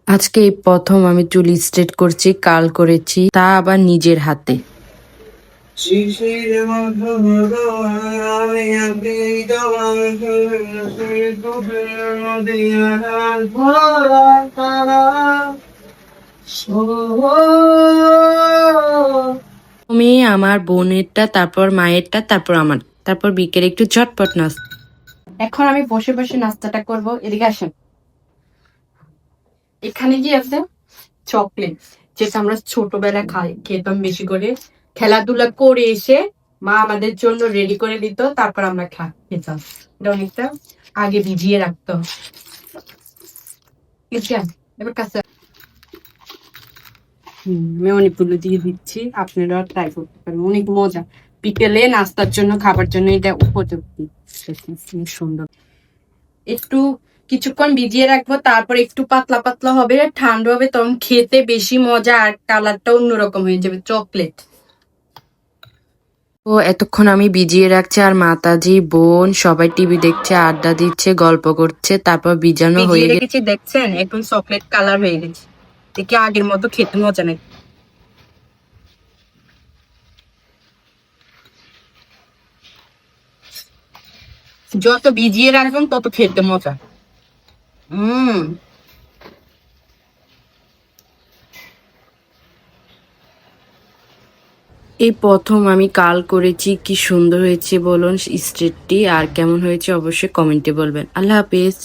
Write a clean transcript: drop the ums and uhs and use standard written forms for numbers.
আজকে এই প্রথম আমি চুল স্ট্রেট করছি, কাল করেছি, তা আবার নিজের হাতে। আমি আমার বোনেরটা, তারপর মায়েরটা, তারপর আমার, তারপর বিকেলে একটু ঝটপট নাস্তা। এখন আমি বসে বসে নাস্তাটা করব। এদিকে আসেন। এখানে কি আছে? চকলেট, যেটা আমরা ছোটবেলায় খেতাম বেশি করে। খেলাধুলা করে এসে মা আমাদের জন্য রেডি করে দিত, তারপর আমরা খেতাম। এটা অনেকটা আগে ভিজিয়ে রাখতো। এবার কাছে আমি অনেকগুলো দিয়ে দিচ্ছি, আপনারা ট্রাই করতে পারেন, অনেক মজা। বিকেলে নাস্তার জন্য, খাবার জন্য এটা উপযুক্ত। সুন্দর। একটু কিছুক্ষণ ভিজিয়ে রাখবো, তারপর একটু পাতলা পাতলা হবে, ঠান্ডা হবে, তখন খেতে বেশি মজা আর কালারটা অন্যরকম হয়ে যাবে, চকলেট। ও এতক্ষণ আমি ভিজিয়ে রাখছি, আর মাতাজি বোন সবাই টিভি দেখছে, আড্ডা দিচ্ছে, গল্প করছে, তারপর ভিজানো ভিজিয়ে হয়ে গেছে। রেখেছি, দেখছেন একদম চকলেট কালার হয়ে গেছে। দেখি আগের মতো খেতে মজা নেই। যত ভিজিয়ে রাখবেন তত খেতে মজা। এই প্রথম আমি কাল করেছি, কি সুন্দর হয়েছে বলুন স্ট্রেটটি, আর কেমন হয়েছে অবশ্যই কমেন্টে বলবেন। আল্লাহ হাফেজ।